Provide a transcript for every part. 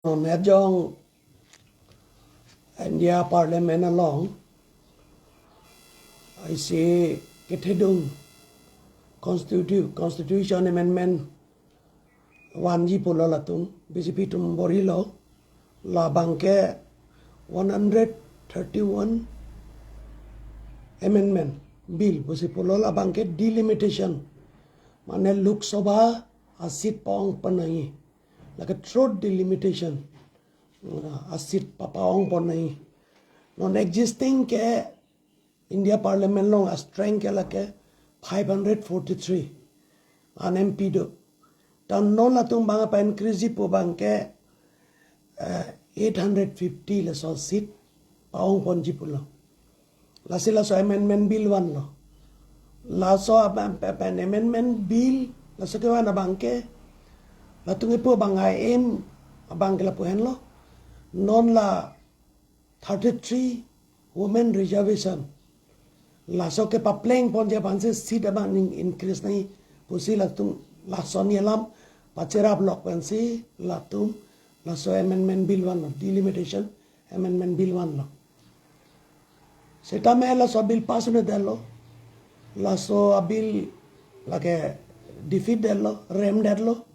Medjong India Parliament along, I say Ketedung Constitution Amendment 1 Jipulo Latung, BJP Tum Borilo, La Banke 131 Amendment Bill, Busipulo La Banke Delimitation, Mane Lok Sabha a seat pong panai, like a throat delimitation. A seat papaong ponai non-existing ke India Parliament long a strength ke lake 543 an MP do tan non la tung banga pa increase po bang ke 850 la so seat paong pon jipulo la sila so amendment bill 1 lo la so pan amendment bill la so ke wana bang ke la tung po bang aim abang ke la po hen lo non la 33 women reservation la so ke pa pleng pon je panse seat abang increase nai pusi la tung la so ni lam pachera block pansi la tung la so amendment bill 1 delimitation amendment bill 1 lo seta me la so bill pass ne dello la so bill la ke defeat dello rem dello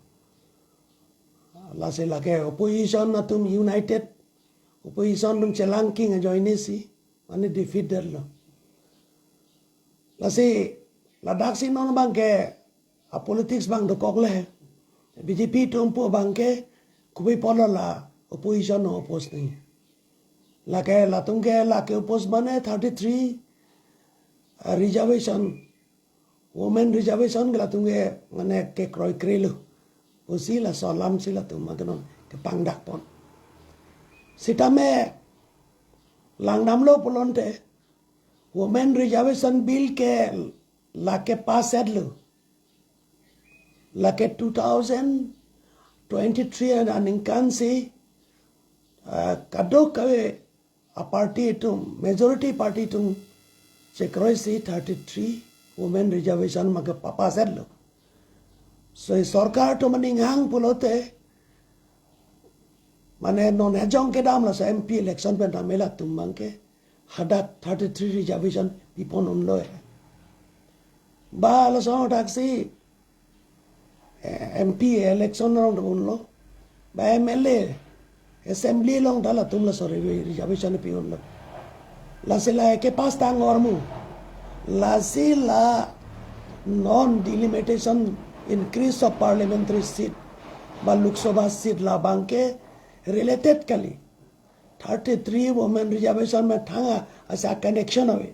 la se la ke opposition na tum united opposition tum chelanking a join si mane defeat dello la se la daksi non bang ke a politics bang do kokle BJP tum po bang ke kubi polo la opposition no oppose nahi la ke la tum ke la ke oppose mane 33 reservation women reservation la tum ke mane ke kroi krelu usi la solam sila tum maganon ke pangdak pon sita me langnam lo polonte women reservation bill ke la ke pass edlu la ke 2023 an inkansi kadok kawe a party tum majority party tum che kroisi 33 women reservation mag pass edlu so sarkar to maning hang pulote mane non hejong ke dam la so MP election pen ramela tumbang ke hadat 33 reservation pipon on lo ba la so taxi MP election round on lo ba MLA assembly long dala tum la so reservation pi on lo la se la ke pas tang ormu la sila non delimitation increase of parliamentary seat ba Lok Sabha seat la banke related kali 33 women reservation में थांगा ऐसा connection हुए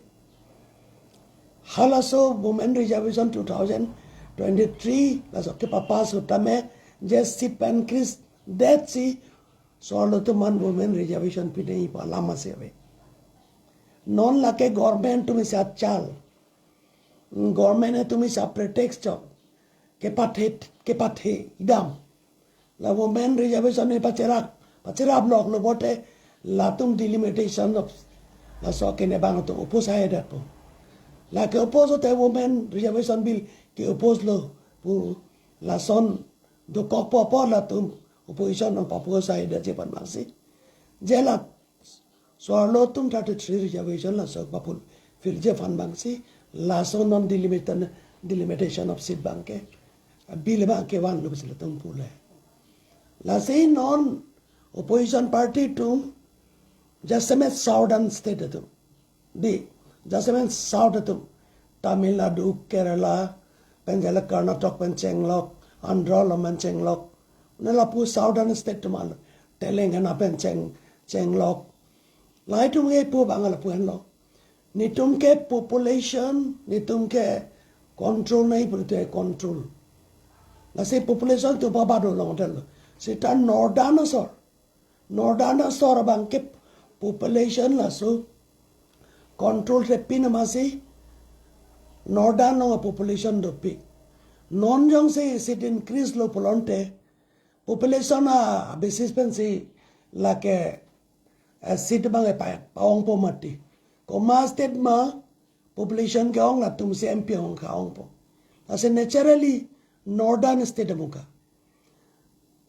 हालासो women reservation 2023 लासो के पापास होता में just seat increase that सी सोलो तो मन women reservation भी नहीं पाला मसे हुए non लाके government तुम्हें साथ चाल government है तुम्हें साथ pretext के पाथे idam la women reservation ne pachera block lo bote la tum delimitation of la so ke ne bang to oppose hai dat po la ke oppose te women reservation bill ke oppose lo pu la son do kok po la tum opposition on oppose hai dat je pan masi je la so lo tum 33 reservation la so papul fil je fan bang si la so non delimitation of seat bank ke bill ba ke wan lo bisla tum pule la say non opposition party tum jasamet southern state tum di jasamet south tum Tamil Nadu Kerala Penjala Karnataka Penchenglok Andhra Penchenglok nela pu southern state tum Telangana Penchenglok lai tum ke pu bangal pu hen lo ni tum ke population ni tum ke control nahi purte control la say population to baba do long tel sita northern bang ke population la so control re pin masi northern no population do pi non jong se sit increase lo polonte population a basis pen se la ke sit bang e pa ong po mati ko ma state ma population ke ong la tum se MP ong ka ong po as naturally northern state muka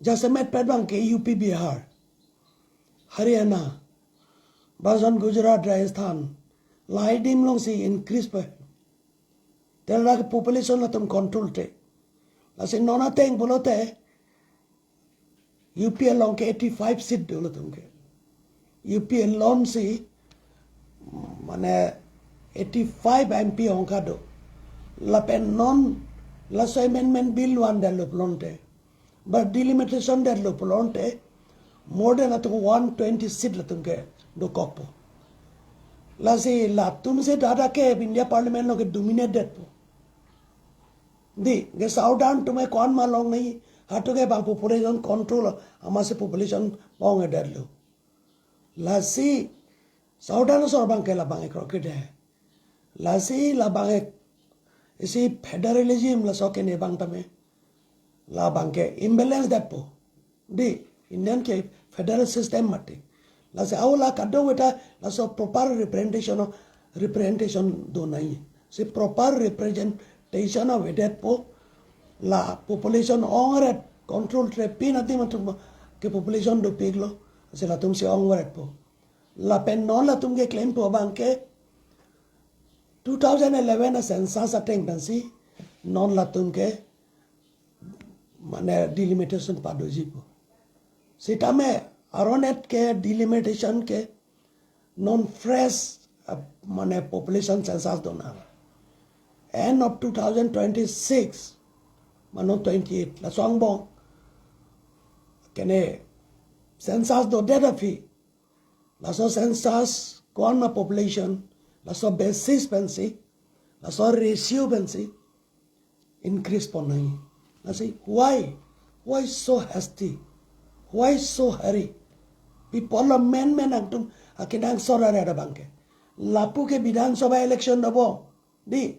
Jasamet pedbang ke UP Bihar Haryana, Bajan Gujarat, Rajasthan, lie dim लोग से increase पे तेरा का population ना तुम control टे लासे नोना Teng बोलो ते UPL लोग के 85 सीट बोलो तुमके UPL लोग से माने 85 MP होंका दो लापेन नॉन लासो amendment bill वन डेवलप लोंटे but delimitation डेवलप लोंटे more than तुम 120 सीट ल तुमके दो कॉपो लासे ला तुमसे दादा के इंडिया पार्लियामेंट लोग के डोमिनेट डेट पो दी के साउथर्न तुम्हें कौन मालूम नहीं हाटो के बांग पॉपुलेशन कंट्रोल हमारे से पॉपुलेशन पाऊंगे डर लो लासी साउथर्न सौर बांग के ला बांगे क्रॉकेट है लासी ला बांगे इसी फेडरलिज्म ला सौके ने बांग तमें ला बांग के इम्बैलेंस डेट पो दी इंडियन के फेडरल सिस्टम मटे लासे awla kado weta laso proper representation do nahi se proper representation of that po la population ongret control tre pin ati matum ke population do piglo se la tum se ongret po la pen non la tum ke claim po banke 2011 census attendance non la tum ke mane delimitation pa do ji po sita me अरोनेट के delimitation के non fresh माने population census दोना end of 2026 मानो 28 ला सोंगबो केने census दो data फी ला सो census कौन मा population ला सो बेसिस पेंसी ला सो रेशियो पेंसी इंक्रीज पर नहीं ला see why so hasty why so hurry people of men angtum akinang sorare ada bangke lapu ke Vidhan Sabha election dobo di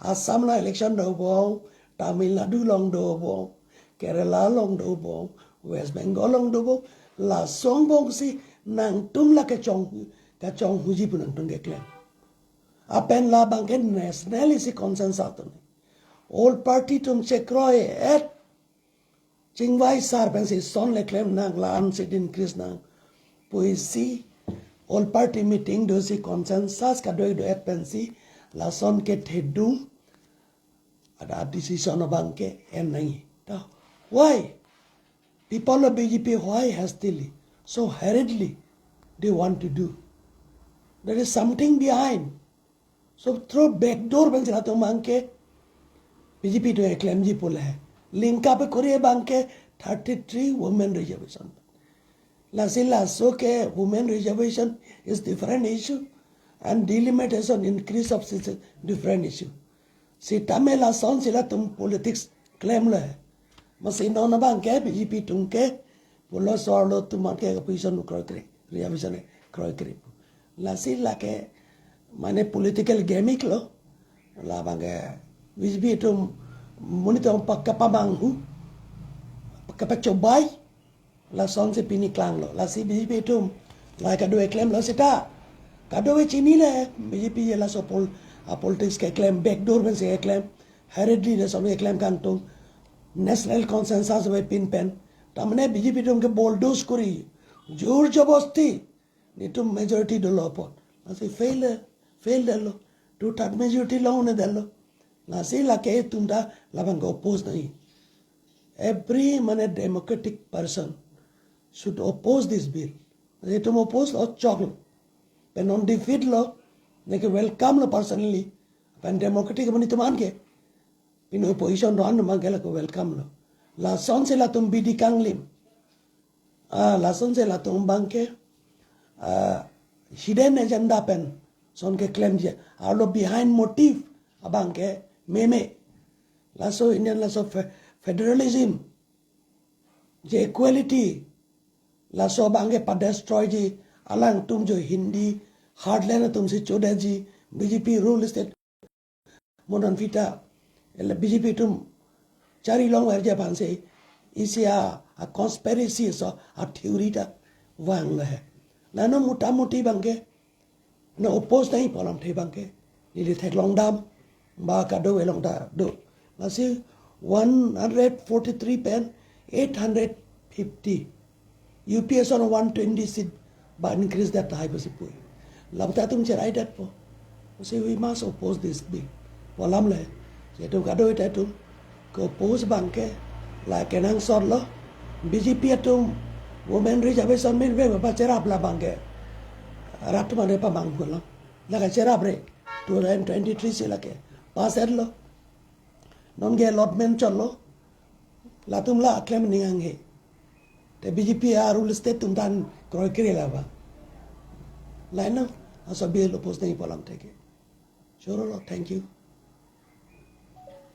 Assam la election dobo Tamil Nadu long dobo Kerala long dobo West Bengal long dobo la song bong si nang tum la ke chong huji punang tung ke claim apen la bangke national isi consensus to all party tum che kroe et chingwai sar pensi son le claim nang la an sit increase nang poesi all party meeting dosi consensus ka doi do et pensi la son ke thedum ada decision bangke en nahi ta why people of BJP why hastily so hurriedly they want to do there is something behind so through backdoor pensi la to mangke BJP to claim ji pole hai link up kore bangke 33 women reservation La so ke women reservation is different issue and delimitation increase of is different issue. Si tamela son sila tum politics claim le. Mas ino na bang ke BJP tum ke polo sorlo tum ke position kroy kre reservation kroy kre. La sila ke mane political gimmick lo la bang ke BJP tum monitor pakka pabanghu pakka pacobai la son se pini klang lo la si BJP tum la ka do claim lo sita ka do chini le BJP ye la so politics ke claim backdoor ben se claim hurriedly le so claim kan tum national consensus we pin pen tamne BJP tum ke bulldoze kori jor jabasti ni tum majority do lo pon la si fail lo to third majority lo ne dello la si la ke tum da la bang oppose nahi every mane democratic person should oppose this bill. They to oppose or chocolate. When on defeat law, they can welcome lo personally. When democratic money to manke, in opposition run mangela ko welcome lo. La son se la tum bidi kanglim. La son se la tum banke. Hidden agenda pen. Son ke claim je. Arlo behind motive abanke meme. La so Indian la so federalism. Je equality. La so bange pa destroy ji alang tum jo Hindi hardline tum se choda ji BJP rule state modern vita el BJP tum chari long war ja ban se isia a conspiracy so a theory ta wang le la no muta muti bange no oppose nahi polam the bange ni le thek long dam ba ka do long da do la si 143 pen 850 UPS on 120 seat but increase that high pasipui. Labta tum cherai that po. So we must oppose this bill. Polam le. Jetu kado itu ko oppose bangke la kenang sorlo. BJP itu women reservation min be ba cerap la bangke. Ratu mane pa bang gulam. La ka cerap re 2023 sila ke. Pass lo. Non ge allotment challo. La tum la claim ningang he. Te BJP rule state tum dan kroi kiri la ba. La no asa bill oppose nahi polam theke. Sure, thank you.